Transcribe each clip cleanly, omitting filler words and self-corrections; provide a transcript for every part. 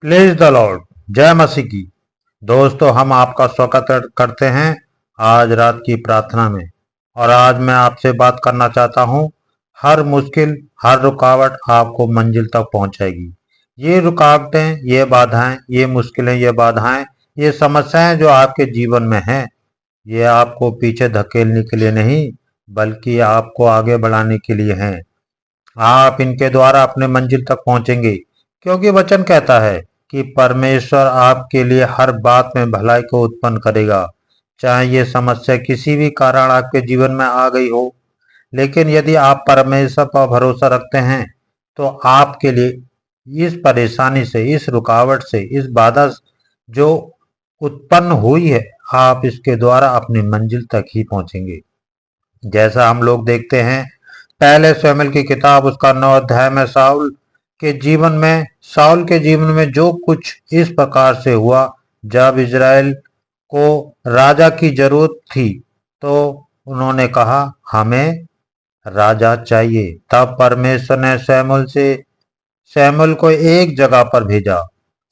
Plays the Lord. जय मसीह की। दोस्तों, हम आपका स्वागत करते हैं आज रात की प्रार्थना में। और आज मैं आपसे बात करना चाहता हूं, हर मुश्किल, हर रुकावट आपको मंजिल तक पहुंचाएगी। ये रुकावटें, ये बाधाएं, ये मुश्किलें, ये बाधाएं, ये समस्याएं जो आपके जीवन में हैं, ये आपको पीछे धकेलने के लिए नहीं, बल्कि आपको आगे बढ़ाने के लिए हैं। आप इनके द्वारा अपने मंजिल तक पहुंचेंगे, क्योंकि वचन कहता है कि परमेश्वर आपके लिए हर बात में भलाई को उत्पन्न करेगा। चाहे ये समस्या किसी भी कारण आपके जीवन में आ गई हो, लेकिन यदि आप परमेश्वर पर भरोसा रखते हैं तो आपके लिए इस परेशानी से, इस रुकावट से, इस बाधा जो उत्पन्न हुई है, आप इसके द्वारा अपनी मंजिल तक ही पहुंचेंगे। जैसा हम लोग देखते हैं पहले शमूएल की किताब उसका 9 अध्याय में साउल के जीवन में जो कुछ इस प्रकार से हुआ। जब इज़राइल को राजा की जरूरत थी तो उन्होंने कहा हमें राजा चाहिए। तब परमेश्वर ने शमूएल को एक जगह पर भेजा।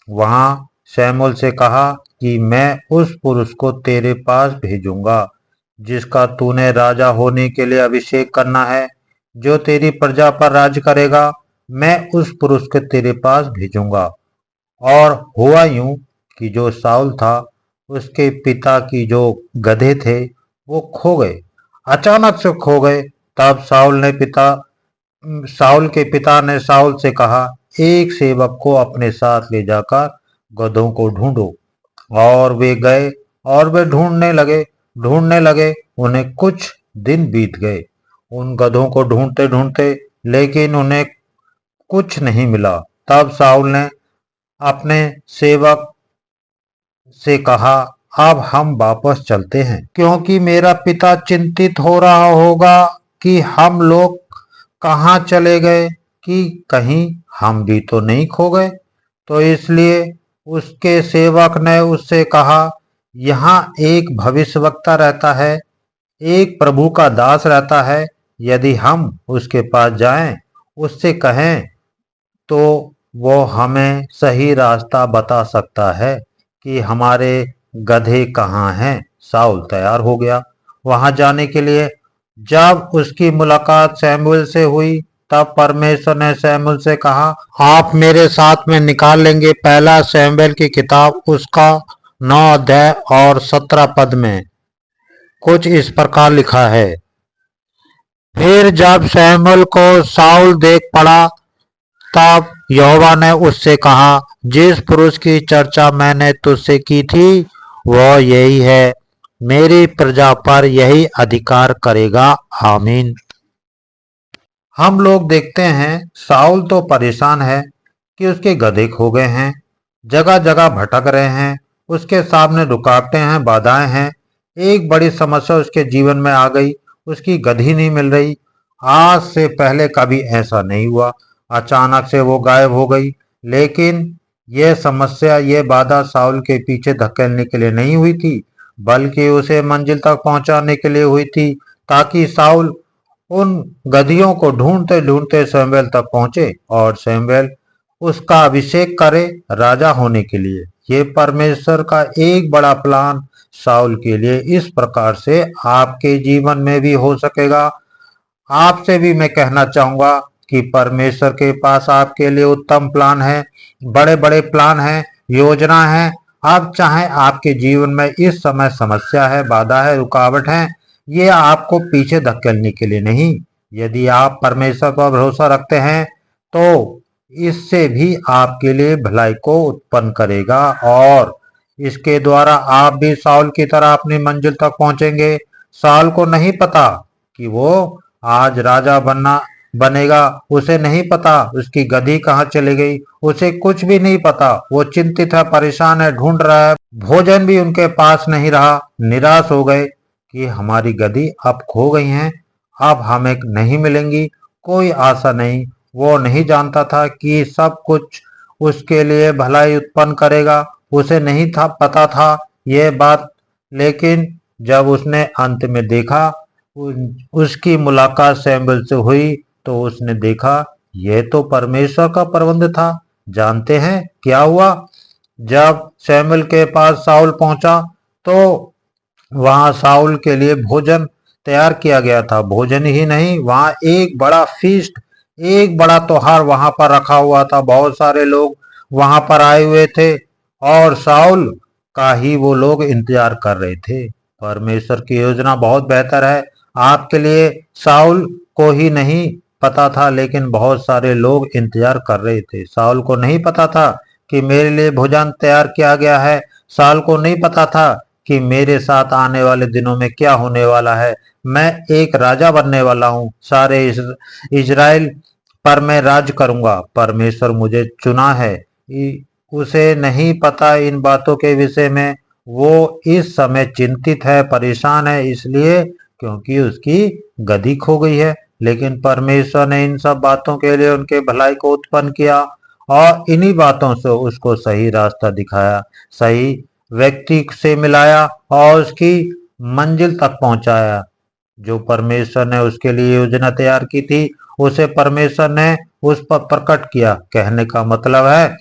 वहां शमूएल से कहा कि मैं उस पुरुष को तेरे पास भेजूंगा जिसका तूने राजा होने के लिए अभिषेक करना है, जो तेरी प्रजा पर राज करेगा। मैं उस पुरुष को तेरे पास भेजूंगा। और हुआ यूं कि जो साउल था, उसके पिता की जो गधे थे वो खो गए, अचानक से खो गए। तब साउल के पिता ने साउल से कहा, एक सेवक को अपने साथ ले जाकर गधों को ढूंढो। और वे गए और वे ढूंढने लगे। उन्हें कुछ दिन बीत गए उन गधों को ढूंढते ढूंढते, लेकिन उन्हें कुछ नहीं मिला। तब साउल ने अपने सेवक से कहा, अब हम वापस चलते हैं, क्योंकि मेरा पिता चिंतित हो रहा होगा कि हम लोग कहाँ चले गए, कि कहीं हम भी तो नहीं खो गए। तो इसलिए उसके सेवक ने उससे कहा, यहाँ एक भविष्यवक्ता रहता है, एक प्रभु का दास रहता है। यदि हम उसके पास जाएं, उससे कहें तो वो हमें सही रास्ता बता सकता है कि हमारे गधे कहाँ हैं। साउल तैयार हो गया वहां जाने के लिए। जब उसकी मुलाकात शमूएल से हुई, तब परमेश्वर ने शमूएल से कहा, आप मेरे साथ में निकाल लेंगे पहला शमूएल की किताब उसका 9 अध्याय और 17 पद में कुछ इस प्रकार लिखा है। फिर जब शमूएल को साउल देख पड़ा, तब यहोवा ने उससे कहा, जिस पुरुष की चर्चा मैंने तुझसे की थी वह यही है, मेरी प्रजा पर यही अधिकार करेगा। आमीन। हम लोग देखते हैं साउल तो परेशान है कि उसके गधे खो गए हैं, जगह जगह भटक रहे हैं, उसके सामने रुकावटें हैं, बाधाएं हैं। एक बड़ी समस्या उसके जीवन में आ गई, उसकी गधी नहीं मिल रही। आज से पहले कभी ऐसा नहीं हुआ, अचानक से वो गायब हो गई। लेकिन यह समस्या, ये बाधा साउल के पीछे धकेलने के लिए नहीं हुई थी, बल्कि उसे मंजिल तक पहुंचाने के लिए हुई थी, ताकि साउल उन गधियों को ढूंढते ढूंढते शमूएल तक पहुंचे और शमूएल उसका अभिषेक करे राजा होने के लिए। ये परमेश्वर का एक बड़ा प्लान साउल के लिए इस प्रकार से आपके जीवन में भी हो सकेगा। आपसे भी मैं कहना चाहूंगा कि परमेश्वर के पास आपके लिए उत्तम प्लान है, बड़े बड़े प्लान हैं, योजना है। आप चाहें, आपके जीवन में इस समय समस्या है, बाधा है, रुकावट है, ये आपको पीछे धकेलने के लिए नहीं। यदि आप परमेश्वर पर भरोसा रखते हैं तो इससे भी आपके लिए भलाई को उत्पन्न करेगा और इसके द्वारा आप भी साउल की तरह अपनी मंजिल तक पहुंचेंगे। साउल को नहीं पता कि वो आज राजा बनेगा, उसे नहीं पता उसकी गधी कहाँ चली गई, उसे कुछ भी नहीं पता। वो चिंतित है, परेशान है, ढूंढ रहा है। भोजन भी उनके पास नहीं रहा, निराश हो गए कि हमारी गधी अब खो गई हैं, अब हमें नहीं मिलेंगी, कोई आशा नहीं। वो नहीं जानता था कि सब कुछ उसके लिए भलाई उत्पन्न करेगा, उसे नहीं था पता था ये बात। लेकिन जब उसने अंत में देखा, उसकी मुलाकात शमूएल से हुई, तो उसने देखा यह तो परमेश्वर का प्रबंध था। जानते हैं क्या हुआ? जब शमूएल के पास शाऊल पहुंचा तो वहां शाऊल के लिए भोजन तैयार किया गया था। भोजन ही नहीं, वहां एक बड़ा फीस्ट, एक बड़ा त्योहार वहां पर रखा हुआ था। बहुत सारे लोग वहां पर आए हुए थे और शाऊल का ही वो लोग इंतजार कर रहे थे। परमेश्वर की योजना बहुत बेहतर है आपके लिए। शाऊल को ही नहीं पता था, लेकिन बहुत सारे लोग इंतजार कर रहे थे। शाऊल को नहीं पता था कि मेरे लिए भोजन तैयार किया गया है। शाऊल को नहीं पता था कि मेरे साथ आने वाले दिनों में क्या होने वाला है। मैं एक राजा बनने वाला हूँ, सारे इजराइल पर मैं राज करूंगा। परमेश्वर मुझे चुना है। उसे नहीं पता इन बातों के विषय में। वो इस समय चिंतित है, परेशान है, इसलिए क्योंकि उसकी गदी खो गई है। लेकिन परमेश्वर ने इन सब बातों के लिए उनके भलाई को उत्पन्न किया और इन्हीं बातों से उसको सही रास्ता दिखाया, सही व्यक्ति से मिलाया और उसकी मंजिल तक पहुंचाया। जो परमेश्वर ने उसके लिए योजना तैयार की थी, उसे परमेश्वर ने उस पर प्रकट किया। कहने का मतलब है,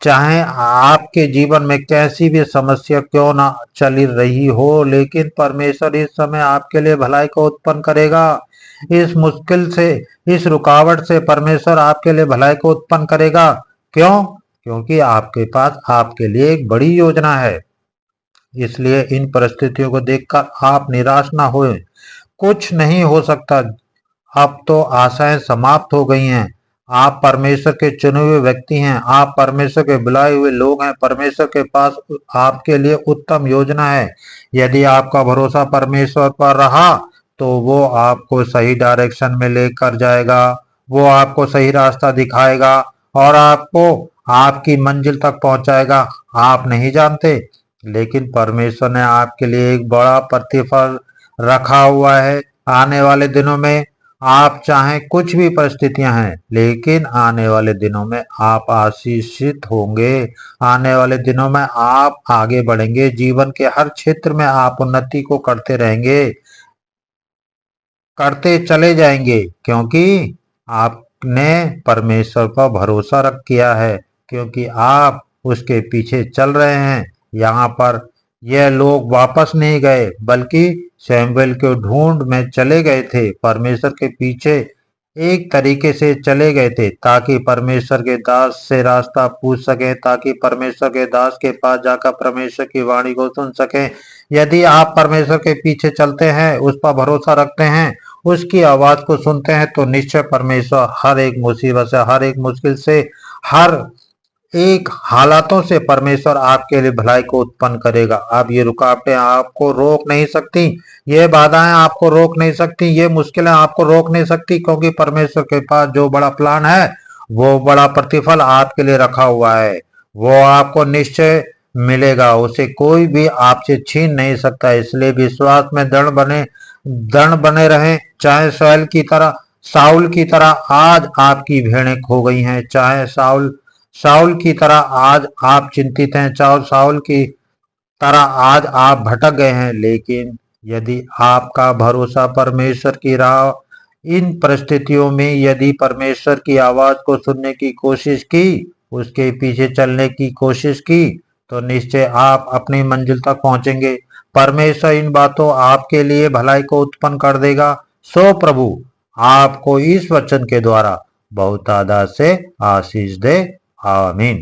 चाहे आपके जीवन में कैसी भी समस्या क्यों ना चली रही हो, लेकिन परमेश्वर इस समय आपके लिए भलाई को उत्पन्न करेगा। इस मुश्किल से, इस रुकावट से परमेश्वर आपके लिए भलाई को उत्पन्न करेगा। क्यों? क्योंकि आपके पास आपके लिए एक बड़ी योजना है। इसलिए इन परिस्थितियों को देखकर आप निराश ना होएं। कुछ नहीं हो सकता, अब तो आशाएं समाप्त हो गई हैं। आप परमेश्वर के चुने हुए व्यक्ति हैं, आप परमेश्वर के बुलाए हुए लोग हैं। परमेश्वर के पास आपके लिए उत्तम योजना है। यदि आपका भरोसा परमेश्वर पर रहा तो वो आपको सही डायरेक्शन में लेकर जाएगा, वो आपको सही रास्ता दिखाएगा और आपको आपकी मंजिल तक पहुंचाएगा। आप नहीं जानते, लेकिन परमेश्वर ने आपके लिए एक बड़ा प्रतिफल रखा हुआ है। आने वाले दिनों में आप चाहें कुछ भी परिस्थितियां हैं, लेकिन आने वाले दिनों में आप आशीषित होंगे। आने वाले दिनों में आप आगे बढ़ेंगे। जीवन के हर क्षेत्र में आप उन्नति को करते रहेंगे, करते चले जाएंगे, क्योंकि आपने परमेश्वर पर भरोसा रख किया है, क्योंकि आप उसके पीछे चल रहे हैं। यहाँ पर यह लोग वापस नहीं गए, बल्कि शमूएल के ढूंढ में चले गए थे। परमेश्वर के पीछे एक तरीके से चले गए थे ताकि परमेश्वर के दास से रास्ता पूछ सकें, ताकि परमेश्वर के दास के पास जाकर परमेश्वर की वाणी को सुन सकें। यदि आप परमेश्वर के पीछे चलते हैं, उस पर भरोसा रखते हैं, उसकी आवाज को सुनते हैं, तो निश्चय परमेश्वर हर एक मुसीबत से, हर एक मुश्किल से, हर एक हालातों से परमेश्वर आपके लिए भलाई को उत्पन्न करेगा। अब ये रुकावटें आपको रोक नहीं सकती, ये बाधाएं आपको रोक नहीं सकती, ये मुश्किलें आपको रोक नहीं सकती, क्योंकि परमेश्वर के पास जो बड़ा प्लान है, वो बड़ा प्रतिफल आपके लिए रखा हुआ है। वो आपको निश्चय मिलेगा, उसे कोई भी आपसे छीन नहीं सकता। इसलिए विश्वास में दृढ़ बने रहें। चाहे शाऊल की तरह आज आपकी भेड़ें खो गई हैं, चाहे शाऊल की तरह आज आप चिंतित हैं, चाहे शाऊल की तरह आज आप भटक गए हैं, लेकिन यदि आपका भरोसा परमेश्वर की राह, इन परिस्थितियों में यदि परमेश्वर की आवाज को सुनने की कोशिश की, उसके पीछे चलने की कोशिश की, तो निश्चय आप अपनी मंजिल तक पहुंचेंगे। परमेश्वर इन बातों आपके लिए भलाई को उत्पन्न कर देगा। सो प्रभु आपको इस वचन के द्वारा बहुत आदर से आशीष दे। आमीन।